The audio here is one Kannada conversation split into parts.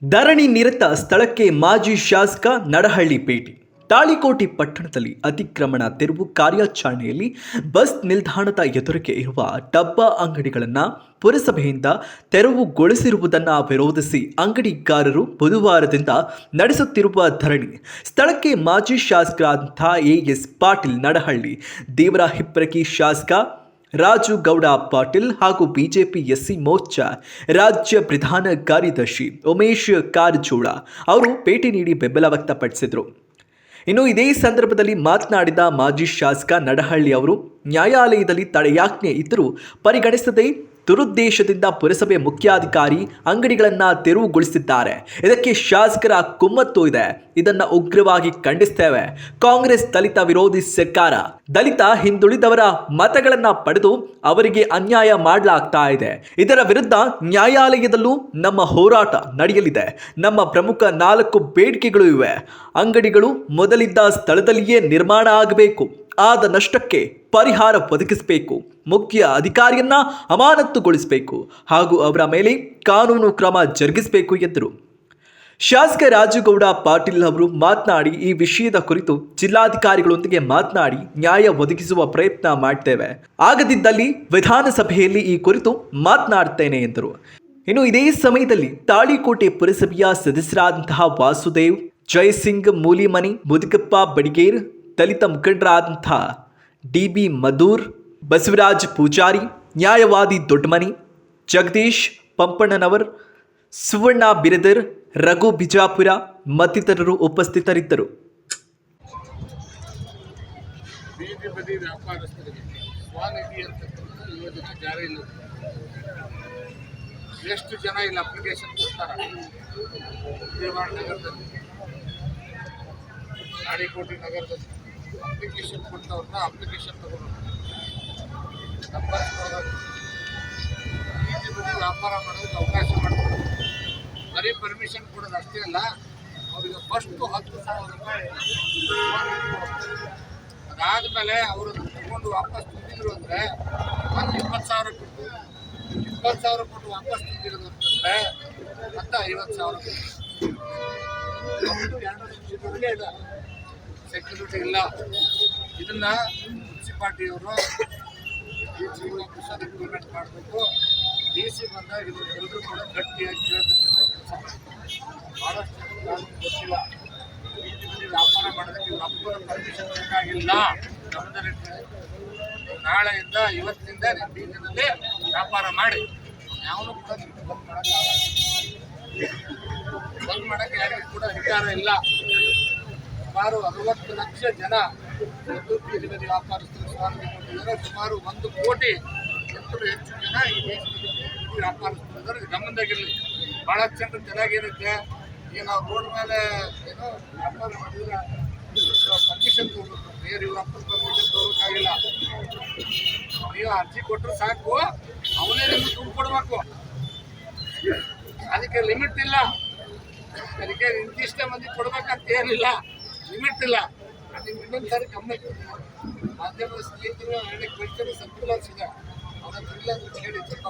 ಧರಣಿ ನಿರತ ಸ್ಥಳಕ್ಕೆ ಮಾಜಿ ಶಾಸಕ ನಡಹಳ್ಳಿ ಭೇಟಿ. ತಾಳಿಕೋಟೆ ಪಟ್ಟಣದಲ್ಲಿ ಅತಿಕ್ರಮಣ ತೆರವು ಕಾರ್ಯಾಚರಣೆಯಲ್ಲಿ ಬಸ್ ನಿಲ್ದಾಣದ ಎದುರಿಗೆ ಇರುವ ಡಬ್ಬಾ ಅಂಗಡಿಗಳನ್ನು ಪುರಸಭೆಯಿಂದ ತೆರವುಗೊಳಿಸಿರುವುದನ್ನು ವಿರೋಧಿಸಿ ಅಂಗಡಿಗಾರರು ಬುಧವಾರದಿಂದ ನಡೆಸುತ್ತಿರುವ ಧರಣಿ ಸ್ಥಳಕ್ಕೆ ಮಾಜಿ ಶಾಸಕರಾದಂಥ ಎಎಸ್ ಪಾಟೀಲ್ ನಡಹಳ್ಳಿ, ದೇವರ ಹಿಪ್ಪರಗಿ ಶಾಸಕ ರಾಜು ಗೌಡ ಪಾಟೀಲ್ ಹಾಗೂ ಬಿಜೆಪಿ ಎಸ್ಸಿ ಮೋರ್ಚಾ ರಾಜ್ಯ ಪ್ರಧಾನ ಕಾರ್ಯದರ್ಶಿ ಉಮೇಶ್ ಕಾರಜೋಳ ಅವರು ಭೇಟಿ ನೀಡಿ ಬೆಂಬಲ ವ್ಯಕ್ತಪಡಿಸಿದರು. ಇನ್ನು ಇದೇ ಸಂದರ್ಭದಲ್ಲಿ ಮಾತನಾಡಿದ ಮಾಜಿ ಶಾಸಕ ನಡಹಳ್ಳಿ ಅವರು, ನ್ಯಾಯಾಲಯದಲ್ಲಿ ತಡೆಯಾಜ್ಞೆ ಇದ್ದರೂ ಪರಿಗಣಿಸದೆ ದುರುದ್ದೇಶದಿಂದ ಪುರಸಭೆ ಮುಖ್ಯಾಧಿಕಾರಿ ಅಂಗಡಿಗಳನ್ನು ತೆರವುಗೊಳಿಸಿದ್ದಾರೆ. ಇದಕ್ಕೆ ಶಾಸಕರ ಕುಮ್ಮತ್ತು ಇದೆ. ಇದನ್ನು ಉಗ್ರವಾಗಿ ಖಂಡಿಸ್ತೇವೆ. ಕಾಂಗ್ರೆಸ್ ದಲಿತ ವಿರೋಧಿ ಸರ್ಕಾರ. ದಲಿತ ಹಿಂದುಳಿದವರ ಮತಗಳನ್ನು ಪಡೆದು ಅವರಿಗೆ ಅನ್ಯಾಯ ಮಾಡಲಾಗ್ತಾ ಇದೆ. ಇದರ ವಿರುದ್ಧ ನ್ಯಾಯಾಲಯದಲ್ಲೂ ನಮ್ಮ ಹೋರಾಟ ನಡೆಯಲಿದೆ. ನಮ್ಮ ಪ್ರಮುಖ 4 ಬೇಡಿಕೆಗಳು ಇವೆ. ಅಂಗಡಿಗಳು ಮೊದಲಿದ್ದ ಸ್ಥಳದಲ್ಲಿಯೇ ನಿರ್ಮಾಣ ಆಗಬೇಕು. ಆದ ನಷ್ಟಕ್ಕೆ ಪರಿಹಾರ ಒದಗಿಸಬೇಕು. ಮುಖ್ಯ ಅಧಿಕಾರಿಯನ್ನ ಅಮಾನತುಗೊಳಿಸಬೇಕು ಹಾಗೂ ಅವರ ಮೇಲೆ ಕಾನೂನು ಕ್ರಮ ಜರುಗಿಸಬೇಕು ಎಂದರು. ಶಾಸಕ ರಾಜುಗೌಡ ಪಾಟೀಲ್ ಅವರು ಮಾತನಾಡಿ, ಈ ವಿಷಯದ ಕುರಿತು ಜಿಲ್ಲಾಧಿಕಾರಿಗಳೊಂದಿಗೆ ಮಾತನಾಡಿ ನ್ಯಾಯ ಒದಗಿಸುವ ಪ್ರಯತ್ನ ಮಾಡ್ತೇವೆ. ಆಗದಿದ್ದಲ್ಲಿ ವಿಧಾನಸಭೆಯಲ್ಲಿ ಈ ಕುರಿತು ಮಾತನಾಡ್ತೇನೆ ಎಂದರು. ಇನ್ನು ಇದೇ ಸಮಯದಲ್ಲಿ ತಾಳಿಕೋಟೆ ಪುರಸಭೆಯ ಸದಸ್ಯರಾದಂತಹ ವಾಸುದೇವ್, ಜಯಸಿಂಗ್ ಮೂಲಿಮನಿ, ಮುದುಕಪ್ಪ ಬಡಿಗೇರ್, ದಲಿತ ಮುಖಂಡರಾದಂಥ ಡಿ.ಬಿ. ಮಧೂರ್, ಬಸವರಾಜ್ ಪೂಜಾರಿ, ನ್ಯಾಯವಾದಿ ದೊಡ್ಡಮನಿ, ಜಗದೀಶ್ ಪಂಪಣ್ಣನವರ್, ಸುವರ್ಣ ಬಿರದರ್, ರಘು ಬಿಜಾಪುರ ಮತ್ತಿತರರು ಉಪಸ್ಥಿತರಿದ್ದರು. ಬೀದಿ ಬದಿ ವ್ಯಾಪಾರಸ್ಥರಿಗೆ ಸ್ವನಿಧಿ ಅಂತಕ್ಕಂಥ ಯೋಜನೆ ಜಾರಿಯಲ್ಲಿ ಎಷ್ಟು ಜನ ಇಲ್ಲಿ ಅಪ್ಲಿಕೇಶನ್ ಕೊಡ್ತಾರೆ? ದೇವಾಡ ನಗರದಲ್ಲಿ, ತಾಳಿಕೋಟೆ ನಗರದಲ್ಲಿ ಅಪ್ಲಿಕೇಶನ್ ಕೊಟ್ಟವ್ರನ್ನ ಅಪ್ಲಿಕೇಶನ್ ತಗೋಬೇಕು, ನಂಬರ್ ಕೊಡಬೇಕು, ಬೀದಿ ಬದಿ ವ್ಯಾಪಾರ ಮಾಡೋದಕ್ಕೆ ಅವಕಾಶ ಮಾಡಬೇಕು. ಬರೀ ಪರ್ಮಿಷನ್ ಕೊಡೋದು ಅಷ್ಟೇ ಅಲ್ಲ, ಅವರಿಗೆ ಫಸ್ಟು 10,000 ರೂಪಾಯಿ ಅದಾದಮೇಲೆ ಅವರು ತಗೊಂಡು ವಾಪಸ್ ತುಂಬಿದ್ರು ಅಂದರೆ ಮತ್ತೆ 20,000 ಕೊಟ್ಟು 20,000 ಕೊಟ್ಟು ವಾಪಸ್ ತುಂಬಿರೋದು ಅಂತಂದರೆ ಮತ್ತೆ 50,000 ಇದೆ. ಸೆಕ್ಯೂರಿಟಿ ಇಲ್ಲ. ಇದನ್ನ ಮುನ್ಸಿಪಾಲ್ಟಿಯವರು ಆಫೀಸರ್ ಇಂಪ್ಲಿಮೆಂಟ್ ಮಾಡಬೇಕು. DC ಬಂದಾಗ ಇದನ್ನು ಎಲ್ಲರೂ ಕೂಡ ಗಟ್ಟಿಯಾಗಿ ಕೇಳತಕ್ಕಂಥ ಕೆಲಸ ಮಾಡಬೇಕು. ಭಾಳಷ್ಟು ಗೊತ್ತಿಲ್ಲ. ಬೀದಿ ಬದಿ ವ್ಯಾಪಾರ ಮಾಡೋದಕ್ಕೆ ಒಬ್ಬರ ಪರ್ಮಿಷನ್ ಬೇಕಾಗಿಲ್ಲ. ನಾಳೆಯಿಂದ ಇವತ್ತಿನಿಂದ ಬೀದಿನಲ್ಲಿ ವ್ಯಾಪಾರ ಮಾಡಿ. ಯಾವನು ಕೂಡ ಬಂದ್ ಮಾಡೋಕ್ಕಾಗಲ್ಲ. ಬಂದ್ ಮಾಡೋಕ್ಕೆ ಯಾರಿಗೂ ಕೂಡ ಅಧಿಕಾರ ಇಲ್ಲ. ಸುಮಾರು 60 ಲಕ್ಷ ಜನ ಬೀದಿ ಬದಿ ವ್ಯಾಪಾರಸ್ಥರು ಸ್ವಾಗತ ಕೊಟ್ಟಿದ್ದಾರೆ. ಸುಮಾರು 1 ಕೋಟಿ ಹೆಚ್ಚು ಜನ ಈ ದೇಶದಲ್ಲಿ ವ್ಯಾಪಾರಸ್ಥರು ಗಮನದಾಗಿರಲಿ. ಭಾಳಷ್ಟು ಜನರು ಚೆನ್ನಾಗಿರುತ್ತೆ. ಈಗ ನಾವು ರೋಡ್ ಮೇಲೆ ಏನೋ ವ್ಯಾಪಾರ ಮಾಡಿದ್ರೆ ಪರ್ಮಿಷನ್ ತಗೋಬೇಕು. ಬೇರೆ ಇವ್ರ ಅಪ್ಪನ ಪರ್ಮಿಷನ್ ತಗೋಬೇಕಾಗಿಲ್ಲ. ನೀವು ಅರ್ಜಿ ಕೊಟ್ಟರು ಸಾಕು, ಅವನೇ ನಿಮ್ಗೆ ದುಡ್ಡು ಕೊಡಬೇಕು. ಅದಕ್ಕೆ ಲಿಮಿಟ್ ಇಲ್ಲ. ಅದಕ್ಕೆ ಇಂತಿಷ್ಟೇ ಮಂದಿ ಕೊಡ್ಬೇಕಂತ ಏನಿಲ್ಲ, ಲಿಮಿಟ್ ಇಲ್ಲ. ನಿಮ್ಗೆ ಇನ್ನೊಂದು ಸಾರಿ ಗಮನ ಮಾಧ್ಯಮದ ಸ್ನೇಹಿತರು ಹೇಳಕ್ಕೆ ಬೈತಾರೆ. ಸರ್ಕ್ಯುಲರ್ಸ್ ಇದೆ, ಅವನ ಇಲ್ಲ ಅಂತ ಹೇಳಿ ಚೆಕ್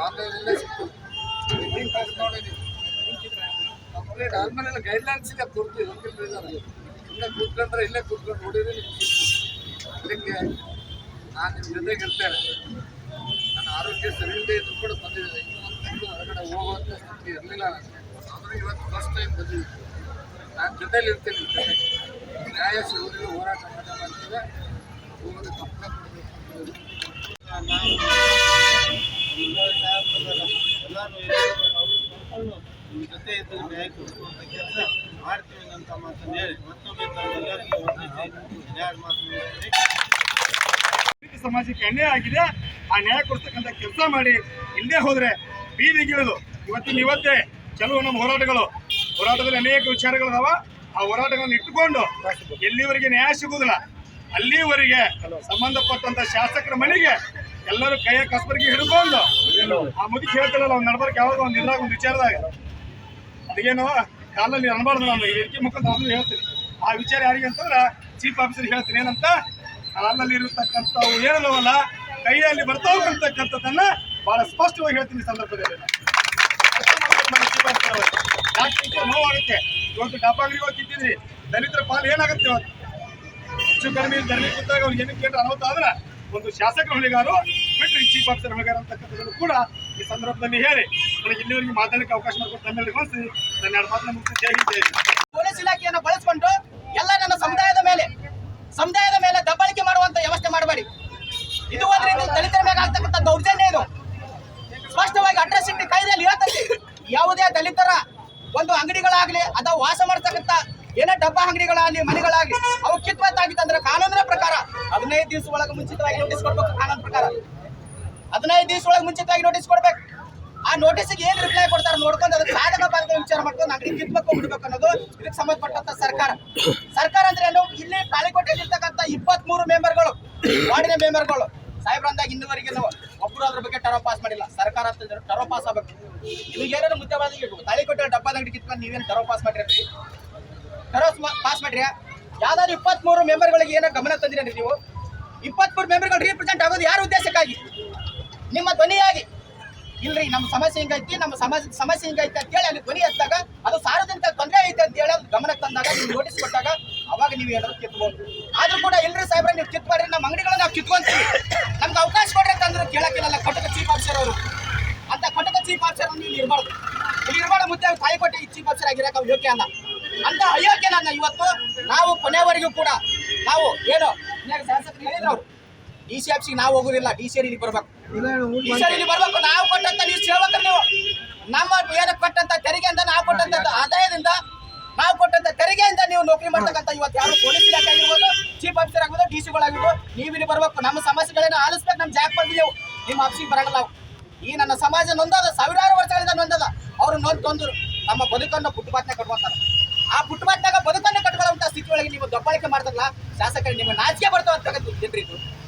ಆನ್ಲೈನಲ್ಲೇ ಸಿಗ್ತದೆ. ಕಂಪ್ಲೀಟ್ ಆದ್ಮೇಲೆ ಗೈಡ್ಲೈನ್ಸ್ ಇದೆ, ತೋರ್ತೀವಿ. ವಕೀಲರು ಇದ್ದಾರೆ, ಇಲ್ಲೇ ಕೂತ್ಕೊಂಡ್ರೆ ಇಲ್ಲೇ ಕೂತ್ಕೊಂಡು ನೋಡಿದ್ರೆ ನಿಮ್ಗೆ ಸಿಗ್ತದೆ. ಅದಕ್ಕೆ ನಾನು ನಿಮ್ಮ ಜೊತೆಗೆ ಇರ್ತೇನೆ. ನನ್ನ ಆರೋಗ್ಯ ಸರಿ ಇಲ್ಲದೆ ಇದ್ದು ಕೂಡ ಬಂದಿದೆ. ಇನ್ನೊಂದು ತಿಂಗಳು ಹೊರಗಡೆ ಹೋಗುವಂಥ ಸ್ಥಿತಿ ಇರಲಿಲ್ಲ. ಆದರೆ ಇವತ್ತು ಫಸ್ಟ್ ಟೈಮ್ ಬಂದಿದ್ದೆ. ನಾನು ಜೊತೆಲಿ ಇರ್ತೇನೆ. ನಿಮ್ಮ ಜೊತೆಗೆ ನ್ಯಾಯ ಸಿಗೋದಿಲ್ಲ, ಹೋರಾಟ ಮಾಡ್ತೇವೆ. ಹೋಗೋದು ತಪ್ಪು ನಿಮ್ಮ ಜೊತೆ ಇದ್ದರೆ ನ್ಯಾಯ ಕೊಡಿಸುವಂಥ ಕೆಲಸ ಮಾಡ್ತೀವಿ ಅಂತ ಮಾತನ್ನು ಹೇಳಿ ಮತ್ತೊಮ್ಮೆ ಎಲ್ಲರಿಗೂ ನ್ಯಾಯ ಮಾತು ಸಮಾಜಕ್ಕೆ ಅನ್ಯಾಯ ಆಗಿದೆ. ಆ ನ್ಯಾಯ ಕೊಡಿಸ್ತಕ್ಕಂಥ ಕೆಲಸ ಮಾಡಿ ಇಲ್ಲೇ ಹೋದರೆ ಬೀದಿಗಿಳಿದು ಇವತ್ತೇ ಕೆಲವು ನಮ್ಮ ಹೋರಾಟದಲ್ಲಿ ಅನೇಕ ವಿಚಾರಗಳಿದಾವ. ಆ ಹೋರಾಟಗಳನ್ನು ಇಟ್ಟುಕೊಂಡು ಎಲ್ಲಿವರೆಗೆ ನ್ಯಾಯ ಸಿಗುವುದಿಲ್ಲ ಅಲ್ಲಿವರೆಗೆ ಸಂಬಂಧಪಟ್ಟಂತ ಶಾಸಕರ ಮನೆಗೆ ಎಲ್ಲರೂ ಕೈಯ ಕಸ್ಬರಿಗೆ ಹಿಡ್ಕೊಂಡು ಆ ಮುದುಕಿ ಹೇಳ್ತಾರಲ್ಲ, ಅವ್ನು ನಡ್ಬರ್ಕ್ ಯಾವಾಗ ಒಂದು ಇದ್ರಾಗ ಒಂದು ವಿಚಾರದಾಗ ಅದೇನೋ ಕಾಲಲ್ಲಿ ಅನ್ಬಾರ್ದು. ನಾನು ಈ ವೇದಿಕೆ ಮುಖಾಂತರ ಹೇಳ್ತೀನಿ. ಆ ವಿಚಾರ ಯಾರಿಗೆ ಅಂತಂದ್ರೆ ಚೀಫ್ ಆಫೀಸರ್ ಹೇಳ್ತೀನಿ. ಏನಂತ ಕಾಲಲ್ಲಿ ಇರತಕ್ಕಂಥವು ಏನಲ್ಲವಲ್ಲ, ಕೈಯಲ್ಲಿ ಬರ್ತಾವಂತಕ್ಕಂಥದ್ದನ್ನ ಬಹಳ ಸ್ಪಷ್ಟವಾಗಿ ಹೇಳ್ತೀನಿ ಈ ಸಂದರ್ಭದಲ್ಲಿ ಯಾಕೆ ನೋವಾಗುತ್ತೆ. ಇವತ್ತು ಡಬ್ಬ ಅಂಗಡಿಗಳು ಕಿತ್ತಿದ್ರಿ, ದಲಿತರ ಪಾಲು ಏನಾಗುತ್ತೆ ಇವತ್ತು? ಹೆಚ್ಚು ಕಡಿಮೆ ಧರಣಿ ಕೂತಾಗ ಅವ್ರಿಗೆ ಏನಕ್ಕೆ ಕೇಂದ್ರ ಅನಾಹುತ ಆದ್ರೆ ಒಂದು ಶಾಸಕರ ಹೊಣೆಗಾರು ಬಿಟ್ಟರೆ ಚೀಫ್ ಆಫೀಸರ್ ಹೊಣೆಗಾರ ಅಂತಕ್ಕಂಥದ್ದನ್ನು ಕೂಡ ಈ ಸಂದರ್ಭದಲ್ಲಿ ಹೇಳಿ ನನಗೆ ಇಲ್ಲಿವರೆಗೆ ಮಾತಾಡಲಿಕ್ಕೆ ಅವಕಾಶ ಮಾಡಿಕೊಟ್ಟು ತಮ್ಮೆಲ್ಲರಿಗೂ ಅನಿಸ್ತೀನಿ. ನನ್ನ ಎರಡು ಮಾತನ್ನ ಮುಗಿಸಿ ಜೈ ಹಿಂದ್. ಪೊಲೀಸ್ ಇಲಾಖೆಯನ್ನು ಬಳಸಿಕೊಂಡು ಎಲ್ಲ ನನ್ನ ಸಮುದಾಯದ ಮೇಲೆ ದಬ್ಬಾಳಿಕೆ ಮಾಡುವಂತ ವ್ಯವಸ್ಥೆ ಮಾಡಬೇಡಿ. ಇದು ಒಂದು ರೀತಿ ದಲಿತರ ಮೇಲೆ ಆಗ್ತಕ್ಕಂಥ ದೌರ್ಜನ್ಯ. ಇದು ಸ್ಪಷ್ಟವಾಗಿ ಅಟ್ರಾಸಿಟಿ ಕಾಯ್ದೆಯಲ್ಲಿ ಹೇಳ್ತದೆ, ಯಾವುದೇ ದಲಿತರ ಒಂದು ಅಂಗಡಿಗಳಾಗ್ಲಿ ಅಥವಾ ವಾಸ ಮಾಡ್ತಕ್ಕಂಥ ಏನೇ ಡಬ್ಬ ಅಂಗಡಿಗಳಾಗಲಿ ಮನೆಗಳಾಗಲಿ ಅವು ಕಿತ್ವತ್ತಾಗಿತ್ತಂದ್ರೆ ಕಾನೂನಿನ ಪ್ರಕಾರ 15 ದಿವಸ ಒಳಗೆ ಮುಂಚಿತವಾಗಿ ನೋಟಿಸ್ ಕೊಡ್ಬೇಕು. ಕಾನೂನು ಪ್ರಕಾರ 15 ದಿವಸ ಒಳಗೆ ಮುಂಚಿತವಾಗಿ ನೋಟಿಸ್ ಕೊಡ್ಬೇಕು. ಆ ನೋಟಿಸ್ಗೆ ಏನ್ ರಿಪ್ಲೈ ಕೊಡ್ತಾರೆ ನೋಡ್ಕೊಂಡು ಅದಕ್ಕೆ ಸಾಧಕ ಬಾಧಕ ವಿಚಾರ ಮಾಡ್ಕೊಂಡು ಅಂಗಡಿ ಕಿತ್ಬೇಕು ಬಿಡ್ಬೇಕು ಅನ್ನೋದು ಇದಕ್ಕೆ ಸಂಬಂಧಪಟ್ಟಂತ ಸರ್ಕಾರ ಅಂದ್ರೆ ಏನು? ಇಲ್ಲಿ ತಾಳಿಕೋಟೆಯಲ್ಲಿರ್ತಕ್ಕಂಥ 23 ಮೆಂಬರ್ಗಳು, ವಾರ್ಡಿನ ಮೆಂಬರ್ಗಳು ಸಾಹೇಬ್ರಂದಾಗ ಇನ್ನುವರೆಗೆ ಒಬ್ಬರು ಅದ್ರ ಬಗ್ಗೆ ಟರೋ ಪಾಸ್ ಮಾಡಿಲ್ಲ. ಸರ್ಕಾರ ಅಂತ ಟರೋ ಪಾಸ್ ಆಗ್ಬೇಕು. ನಿಮಗೆ ಏನಾದ್ರು ಮುಖ್ಯವಾದ ತಾಳಿಕೋಟೆ ಡಬ್ಬದ ಅಂಗಡಿ ಕಿತ್ಕೊಂಡು ನೀವೇನು ಟರೋ ಪಾಸ್ ಮಾಡಿರಿ? ಟರೋ ಪಾಸ್ ಮಾಡ್ರಿ. ಯಾವ್ದಾದ್ರು 23 ಮೆಂಬರ್ಗಳಿಗೆ ಏನೋ ಗಮನ ತಂದಿರಿ ನೀವು? 23 ಮೆಂಬರ್ಗಳು ರೀಪ್ರೆಸೆಂಟ್ ಆಗೋದು ಯಾರ ಉದ್ದೇಶಕ್ಕಾಗಿ? ನಿಮ್ಮ ಧ್ವನಿಯಾಗಿ. ಇಲ್ರಿ ನಮ್ಮ ಸಮಸ್ಯೆ ಹಿಂಗೈತಿ, ನಮ್ಮ ಸಮಾಜದ ಸಮಸ್ಯೆ ಹಿಂಗೈತಿ ಅಂತ ಹೇಳಿ ಅಲ್ಲಿ ಧ್ವನಿ ಎತ್ತಾಗ ಅದು ಸಾರ್ವಜನಿಕ ತೊಂದರೆ ಐತೆ ಅಂತ ಹೇಳಿ ಅದು ಗಮನಕ್ಕೆ ತಂದಾಗ ನೀವು ನೋಟಿಸ್ ಕೊಟ್ಟಾಗ ಅವಾಗ ನೀವು ಏನಾದ್ರು ಕಿತ್ಬೋದು. ಆದ್ರೂ ಕೂಡ ಇಲ್ರಿ ಸಾಹೇಬ್ರ ನೀವು ಕಿತ್ ಮಾಡ್ರಿ, ನಮ್ಮ ಅಂಗಡಿಗಳನ್ನ ನಾವು ಕಿತ್ಕೊಂತೀವಿ, ನಮ್ಗೆ ಅವಕಾಶ ಕೊಡ್ರಿ ಅಂತಂದ್ರೆ ಕೇಳಕ್ಕಿಲ್ಲ. ಕೊಟ್ಟಕ ಚೀಫ್ ಆಫೀಸರ್ ಅವರು ಅಂತ ಕೊಟ್ಟಕ ಚೀಫ್ ಆಫೀಸರ್ ಇಲ್ಲಿ ಇರಬಾರ್ದು. ಇಲ್ಲಿ ಇರಬಾರ್ದು. ಮುದ್ದೆ ತಾಳಿಕೋಟೆ ಚೀಫ್ ಆಫೀಸರ್ ಆಗಿರಕ್ಕೆ ಅವ್ರು ಯೋಗ್ಯ ಅಲ್ಲ. ಅಂತ ಅಯೋಗ್ಯ ನನ್ನ ಇವತ್ತು ನಾವು ಕೊನೆವರೆಗೂ ಕೂಡ ನಾವು ಏನು ಶಾಸಕರು ಹೇಳಿದ್ರು ಅವರು DC ಆಫೀಸಿಗೆ ನಾವು ಹೋಗುದಿಲ್ಲ, DC ಇಲ್ಲಿ ಬರ್ಬೇಕು, ಇಲ್ಲಿ ಬರ್ಬೇಕು. ನಾವು ಕೊಟ್ಟಂತ ನೀವು ಸೇವಕರು, ನೀವು ನಮ್ಮ ಏನಕ್ಕೆ ಕೊಟ್ಟಂತ ತೆರಿಗೆಯಿಂದ ನಾವು ಕೊಟ್ಟಂತ ಆದಾಯದಿಂದ ನಾವು ಕೊಟ್ಟಂತ ತೆರಿಗೆಯಿಂದ ನೀವು ನೌಕರಿ ಮಾಡ್ತಕ್ಕಂಥ ಇವತ್ತು ಯಾರು ಪೊಲೀಸ್ ಇಲಾಖೆ ಆಗಿರ್ಬೋದು, ಚೀಫ್ ಆಫೀಸರ್ ಆಗ್ಬೋದು, DC ನೀವು ಇಲ್ಲಿ ಬರ್ಬೇಕು. ನಮ್ಮ ಸಮಸ್ಯೆಗಳನ್ನ ಆಲಿಸ್ಬೇಕು. ನಮ್ಮ ಜಾಗ ಬಂದಿದ್ದೆವು, ನಿಮ್ಮ ಆಫೀಸಿಗೆ ಬರಂಗಿಲ್ಲ ನಾವು. ಈ ನನ್ನ ಸಮಾಜ ನೊಂದದ, ಸಾವಿರಾರು ವರ್ಷಗಳಿಂದ ನೊಂದದ. ಅವರು ತೊಂದರು ನಮ್ಮ ಬದುಕನ್ನು ಪುಟ್ಟುಪಾತ್ನ ಕಟ್ಕೊಳ್ತಾರೆ. ಆ ಪುಟ್ಟುಪಾತ್ನಾಗ ಬದುಕನ್ನು ಕಟ್ಕೊಳ್ಳುವಂತ ಸ್ಥಿತಿ ಒಳಗೆ ನೀವು ದಬ್ಬಾಳಿಕೆ ಮಾಡ್ತಾರಲ್ಲ ಶಾಸಕರಿಗೆ, ನಿಮ್ಮ ನಾಚಿಕೆ ಬರ್ತಕ್ಕಂಥದ್ದು ಏನ್ರಿ ಇದು?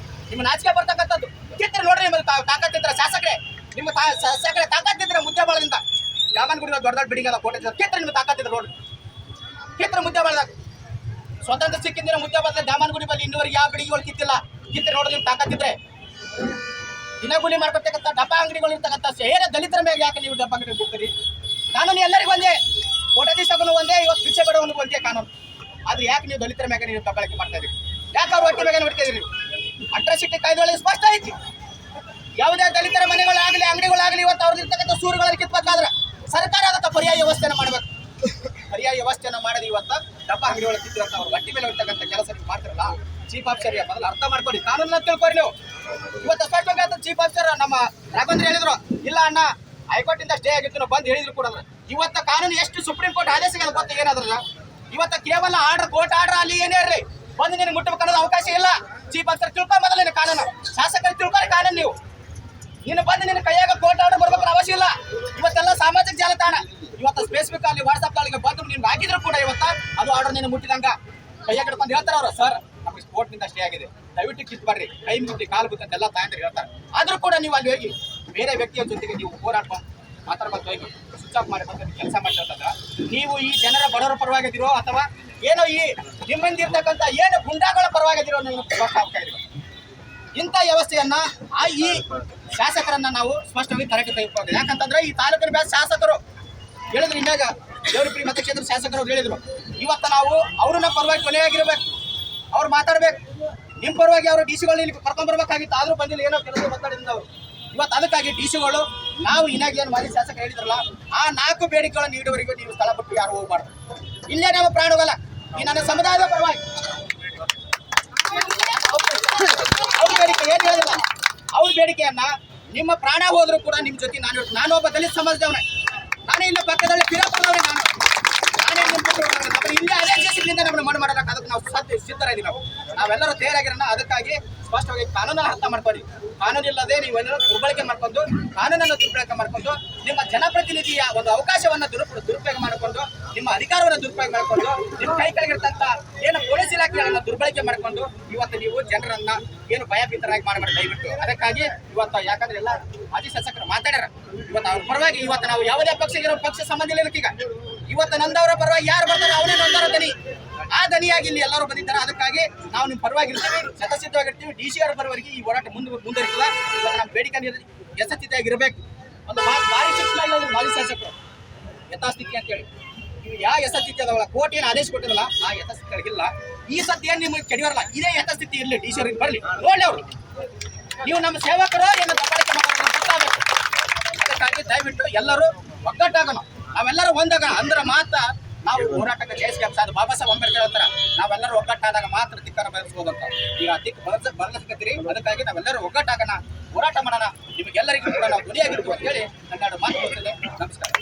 ನಿಮ್ಮ ನಾಚಿಕೆ ಬರ್ತಕ್ಕಂಥದ್ದು ಕಿತ್ತರೆ ನೋಡ್ರಿ. ನಿಮಗೆ ತಾಕತ್ತಿದ್ರೆ ಶಾಸಕರೇ, ನಿಮ್ಮ ಶಾಸಕರೇ ತಾಕತ್ತಿದ್ರೆ ಮುದ್ದೆ ಬಾಳದಿಂದ ಜಾಮನ್ ಗುಡಿ ದೊಡ್ಡ ದೊಡ್ಡ ಬಿಡಿಂಗ್ ಅದ ಕೋಟೆ ಕಿತ್ತರೆ ನಿಮ್ಗೆ ತಾಕತ್ತಿದ್ರೆ ನೋಡ್ರಿ. ಕಿತ್ತರೆ ಮುದ್ದೆ ಬಾಳದಾಗ ಸ್ವತಂತ್ರ ಸಿಕ್ಕಿದ್ರೆ ಮುದ್ದೆ ಬಾಳದ ಜಾಮನ್ ಗುಡಿ ಬಲ್ಲಿ ಇನ್ನೂವರೆಗೆ ಯಾವ ಬಿಡಿಗಳು ಕಿತ್ತಿಲ್ಲ. ಕಿತ್ತರೆ ನೋಡ್ರಿ ನಿಮ್ಗೆ ತಾಕತ್ತಿದ್ರೆ. ದಿನಗೂಲಿ ಮಾಡ್ಕೊಳ್ತಕ್ಕಂಥ ಡಬ್ಬ ಅಂಗಡಿಗಳು ಇರ್ತಕ್ಕಂಥ ಏನೇ ದಲಿತರ ಮೇಲೆ ಯಾಕೆ ನೀವು ಡಬ್ಬ ಅಂಗಡಿ ಬಿಡ್ತೀರಿ? ಕಾನೂನು ಎಲ್ಲರಿಗೂ ಒಂದೇ, ಕೋಟಾಧೀಶನು ಒಂದೇ, ಇವತ್ತು ಭಿಕ್ಷೆ ಬಿಡೋವನಿಗೂ ಒಂದೇ ಕಾನೂನು. ಆದ್ರೆ ಯಾಕೆ ನೀವು ದಲಿತರ ಮೇಲೆ ನೀವು ದಬ್ಬಾಳಿಕೆ ಮಾಡ್ತಾ ಇದ್ದೀರಿ? ಯಾಕೆ ಅವ್ರ ಹೊಟ್ಟೆ ಮೇಲೆ ಬಿಡ್ತಾ ಇದ್ದೀರಿ? ಅಟ್ರಾಸಿಟಿ ಕಾಯ್ದೆಗಳಲ್ಲಿ ಸ್ಪಷ್ಟ ಐತಿ. ಯಾವುದೇ ದಲಿತರ ಮನೆಗಳಾಗಲಿ ಅಂಗಡಿಗಳಾಗಲಿ ಇವತ್ತು ಅವ್ರದ್ದಿರ್ತಕ್ಕಂಥ ಸೂರುಗಳಲ್ಲಿ ಕಿತ್ಬೇಕಾದ್ರೆ ಸರ್ಕಾರ ಅದಕ್ಕೆ ಪರ್ಯಾಯ ವ್ಯವಸ್ಥೆಯನ್ನು ಮಾಡಬೇಕು. ಪರ್ಯಾಯ ವ್ಯವಸ್ಥೆಯನ್ನು ಮಾಡದೆ ಇವತ್ತು ಡಬ್ಬ ಅಂಗಡಿಗಳು ಕಿತ್ತಿರಂತ ಅವ್ರ ಹೊಟ್ಟೆ ಮೇಲೆ ಇರ್ತಕ್ಕಂಥ ಕೆಲಸ ನೀವು ಮಾಡ್ತಿರಲ್ಲ. ಚೀಫ್ ಆಫೀಸರ್ ಮೊದಲು ಅರ್ಥ ಮಾಡ್ಕೊಡಿ, ಕಾನೂನನ್ನ ತಿಳ್ಕೊರಿ ನೀವು. ಇವತ್ತು ಸ್ಪಷ್ಟವಾಗಿ ಚೀಫ್ ಆಫೀಸರ್ ನಮ್ಮ ರಾಘವೇಂದ್ರ ಹೇಳಿದ್ರು, ಇಲ್ಲ ಅಣ್ಣ ಹೈಕೋರ್ಟ್ ಇಂದ ಸ್ಟೇ ಆಗಿತ್ತು ನಾವು ಬಂದು ಹೇಳಿದ್ರು ಕೂಡ. ಇವತ್ತು ಕಾನೂನು ಎಷ್ಟು ಸುಪ್ರೀಂ ಕೋರ್ಟ್ ಆದೇಶಗಳು ಗೊತ್ತ ಏನಾದ್ರಲ್ಲ. ಇವತ್ತು ಕೇವಲ ಆರ್ಡರ್, ಕೋರ್ಟ್ ಆರ್ಡರ್ ಅಲ್ಲಿ ಏನೇ ಇರಲಿ ಬಂದು ನೀನು ಮುಟ್ಟಬೇಕು ಅನ್ನೋದು ಅವಕಾಶ ಇಲ್ಲ. ಚೀಫ್ ಆಫೀಸರ್ ತಿಳ್ಕೊ ಮೊದಲು ನೀನು ಕಾನೂನು, ಶಾಸಕರು ತಿಳ್ಕೊರಿ ಕಾನೂನು. ನೀನು ಬಂದು ನಿನ್ನ ಕೈಯಾಗ ಕೋರ್ಟ್ ಆರ್ಡರ್ ಬರ್ಬೇಕು ಅವಶ್ಯ ಇಲ್ಲ. ಇವತ್ತೆಲ್ಲ ಸಾಮಾಜಿಕ ಜಾಲತಾಣ, ಇವತ್ತು ಫೇಸ್ಬುಕ್ ಅಲ್ಲಿ ವಾಟ್ಸ್ಆಪ್ ಅಲ್ಲಿ ಬಂದು ನಿಮ್ಗೆ ಹಾಕಿದ್ರು ಕೂಡ ಇವತ್ತು ಅದು ಆರ್ಡರ್ ನೀನು ಮುಟ್ಟಿದಂಗ ಕೈಯಾಗ ಹಿಡ್ಕೊಂಡು ಹೇಳ್ತಾರೆ ಅವರು, ಸರ್ ನಮಗೆ ಕೋರ್ಟ್ ನಿಂದ ಸ್ಟೇ ಆಗಿದೆ, ದಯವಿಟ್ಟು ಕಿತ್ ಬರ್ರಿ, ಕೈ ಮುಟ್ಟಿ ಕಾಲು ಗುತ್ತ ಎಲ್ಲ ತಾಯಂದ್ರೆ ಹೇಳ್ತಾರೆ. ಆದ್ರೂ ಕೂಡ ನೀವು ಅಲ್ಲಿ ಹೋಗಿ ಬೇರೆ ವ್ಯಕ್ತಿಯ ಜೊತೆಗೆ ನೀವು ಹೋರಾಡ್ಕೊಂಡು ಮಾತಾಡ್ಕೊಂಡು ಹೋಗಿ ಸ್ವಿಚ್ ಆಫ್ ಮಾಡಿ ಬಂದು ಕೆಲಸ ಮಾಡ್ತಿರ್ತಂದ್ರ ನೀವು ಈ ಜನರ ಬಡವರ ಪರವಾಗಿದ್ದೀರೋ ಅಥವಾ ಏನೋ ಈ ನಿಮ್ಮಂದಿರ್ತಕ್ಕಂಥ ಏನು ಗುಂಡಾಗಳ ಪರವಾಗಿದ್ದೀರೋ ನೀವು ಆಗ್ತಾ ಇದ್ದೀರೋ. ಇಂಥ ವ್ಯವಸ್ಥೆಯನ್ನ ಈ ಶಾಸಕರನ್ನ ನಾವು ಸ್ಪಷ್ಟವಾಗಿ ತರಕ್ಕೆ ತೆಗೆದುಕೊಂಡು, ಯಾಕಂತಂದ್ರೆ ಈ ತಾಲೂಕಿನ ಬ್ಯಾಸ್ ಶಾಸಕರು ಹೇಳಿದ್ರು, ಇನ್ನಾಗ ದೇವರಪುರಿ ಮತಕ್ಷೇತ್ರ ಶಾಸಕರು ಹೇಳಿದ್ರು, ಇವತ್ತು ನಾವು ಅವರು ನಮ್ಮ ಪರವಾಗಿ ಕೊನೆಯಾಗಿರ್ಬೇಕು, ಅವ್ರು ಮಾತಾಡ್ಬೇಕು. ನಿಮ್ಮ ಪರವಾಗಿ ಅವರು DC ಇಲ್ಲಿ ಕರ್ಕೊಂಡ್ಬರ್ಬೇಕಾಗಿತ್ತು, ಆದ್ರೂ ಬಂದಿಲ್ಲ, ಏನೋ ಕೆಲಸ ಮಾತಾಡಿದ್ರು ಅವರು. ಇವತ್ತು ಅದಕ್ಕಾಗಿ DC ನಾವು ಇನ್ನಾಗ ಏನು ಮಾಜಿ ಶಾಸಕರು ಹೇಳಿದ್ರಲ್ಲ, ಆ 4 ಬೇಡಿಕೆಗಳನ್ನು ನೀಡುವವರೆಗೂ ನೀವು ಸ್ಥಳ ಬಿಟ್ಟು ಯಾರು ಹೋಗ್ಬಾರ್ದು. ಇಲ್ಲೇ ನಮ್ಮ ಪ್ರಾಣ ಹೋಗಲ್ಲ. ಈ ನನ್ನ ಸಮುದಾಯದ ಪರವಾಗಿ ಅವ್ರ ಬೇಡಿಕೆ ಏನು ಹೇಳಿಲ್ಲ, ಅವ್ರ ಬೇಡಿಕೆಯನ್ನ ನಿಮ್ಮ ಪ್ರಾಣ ಹೋದ್ರು ಕೂಡ ನಿಮ್ಮ ಜೊತೆ ನಾನೊಬ್ಬ ದಲಿತ ಸಮಾಜದವನೇ, ನಾನೇ ಇಲ್ಲ ಪಕ್ಕದಲ್ಲಿ ಪಿರಾಪುರದವನೇ, ನಾನೇ ಇಲ್ಲೇ ಅದೇ ಕೇಸಿನಿಂದ ನಮ್ಮನ್ನು ಮಣ್ಣು ಮಾಡೋದಕ್ಕೆ ಅದಕ್ಕೆ ನಾವು ಸಿದ್ಧರಾಗಿದ್ದೀವಿ. ನಾವೆಲ್ಲರೂ ತಯಾರಾಗಿರೋಣ. ಅದಕ್ಕಾಗಿ ಸ್ಪಷ್ಟವಾಗಿ ಕಾನೂನನ್ನು ಅರ್ಥ ಮಾಡ್ಕೊಳ್ಳಿ. ಕಾನೂನಿಲ್ಲದೆ ನೀವೆಲ್ಲರೂ ದುರ್ಬಳಕೆ ಮಾಡ್ಕೊಂಡು, ಕಾನೂನನ್ನು ದುರ್ಬಳಕೆ ಮಾಡ್ಕೊಂಡು, ನಿಮ್ಮ ಜನಪ್ರತಿನಿಧಿಯ ಒಂದು ಅವಕಾಶವನ್ನು ದುರುಪಯೋಗ ಮಾಡಿಕೊಂಡು, ನಿಮ್ಮ ಅಧಿಕಾರವನ್ನು ದುರುಪಯೋಗ ಮಾಡಿಕೊಂಡು, ನಿಮ್ಮ ಕೈ ಕೆಳಗಿರ್ತಂತ ಏನು ಪೊಲೀಸ್ ಇಲಾಖೆಗಳನ್ನು ದುರ್ಬಳಕೆ ಮಾಡಿಕೊಂಡು ಇವತ್ತು ನೀವು ಜನರನ್ನ ಏನು ಭಯಭೀತರಾಗಿ ಮಾಡಬೇಡಿ ದಯವಿಟ್ಟು. ಅದಕ್ಕಾಗಿ ಇವತ್ತು ಯಾಕಂದ್ರೆ ಎಲ್ಲ ಮಾಜಿ ಶಾಸಕರು ಮಾತಾಡ್ಯಾರ, ಇವತ್ತು ಅವ್ರ ಪರವಾಗಿ ಇವತ್ತು ನಾವು ಯಾವುದೇ ಪಕ್ಷ ಸಂಬಂಧ ಇಲ್ಲ. ಈಗ ಇವತ್ತು ನಂದವರ ಪರವಾಗಿ ಯಾರು ಬರ್ತಾರೆ ಅವನೇ ನೊಂದವರ ದನಿ, ಆ ದನಿಯಾಗಿ ಇಲ್ಲಿ ಎಲ್ಲರೂ ಬಂದಿದ್ದಾರೆ. ಅದಕ್ಕಾಗಿ ನಾವು ನಿಮ್ಮ ಪರವಾಗಿರ್ತೀವಿ, ಶತಸಿದ್ಧವಾಗಿರ್ತೀವಿ. DC ಅವರ ಪರವಾಗಿ ಈ ಹೋರಾಟ ಮುಂದುವರಿತಲ್ಲ. ಇವತ್ತು ನಮ್ಮ ಬೇಡಿಕೆ ಯಥಾಸ್ಥಿತಿಯಾಗಿರ್ಬೇಕು. ಒಂದು ಮಾತು ಭಾರಿ ಶಿಕ್ಷಣ ಇಲ್ಲ ಮಾಜಿ ಶಾಸಕರು ಯಥಾಸ್ಥಿತಿ ಅಂತೇಳಿ. ನೀವು ಯಾವ ಯಥಾಸ್ಥಿತಿ ಅದಾವಲ್ಲ, ಕೋರ್ಟ್ ಏನು ಆದೇಶ ಕೊಟ್ಟಿರಲ್ಲ ಆ ಯಥಾಸ್ಥಿತಿಗಳಿಗಿಲ್ಲ. ಈ ಸತಿ ಏನು ನಿಮಗೆ ಕೆಡಿವರಲ್ಲ, ಇದೇ ಯಥಾಸ್ಥಿತಿ ಇರಲಿ. ಡಿ ಸಿ ಅವ್ರಿಗೆ ಬರಲಿ, ನೋಡ್ಲಿ ಅವರು. ನೀವು ನಮ್ಮ ಸೇವಕರು ಏನು ದಬ್ಬಾಳಿಕೆ ಮಾಡೋದು ಗೊತ್ತಾಗಬೇಕು. ಅದಕ್ಕಾಗಿ ದಯವಿಟ್ಟು ಎಲ್ಲರೂ ಒಗ್ಗಟ್ಟಾಗೋಣ, ನಾವೆಲ್ಲರೂ ಒಂದಾಗೋಣ. ಅಂದ್ರೆ ಮಾತ್ರ ನಾವು ಹೋರಾಟಕ್ಕೆ ಜಯಿಸ್ಬೇಕು. ಸಾಧ್ಯ. ಬಾಬಾ ಸಾಹೇಬ್ ಅಂಬೇಡ್ಕರ್ ಅಂತಾರ, ನಾವೆಲ್ಲರೂ ಒಗ್ಗಟ್ಟಾದಾಗ ಮಾತ್ರ ದಿಕ್ಕನ್ನು ಬದಲಿಸಬಹುದಂತ. ಈಗ ದಿಕ್ಕು ಬದಲಿಸ್ಕತ್ತೀರಿ, ಅದಕ್ಕಾಗಿ ನಾವೆಲ್ಲರೂ ಒಗ್ಗಟ್ಟಾಗೋಣ, ಹೋರಾಟ ಮಾಡೋಣ. ನಿಮಗೆಲ್ಲರಿಗೂ ಕೂಡ ನಾವು ಧ್ವನಿಯಾಗಿರ್ತೀವಿ ಅಂತ ಹೇಳಿ 12 ಮಾತು ಕೊಡ್ತೇನೆ. ನಮಸ್ಕಾರ.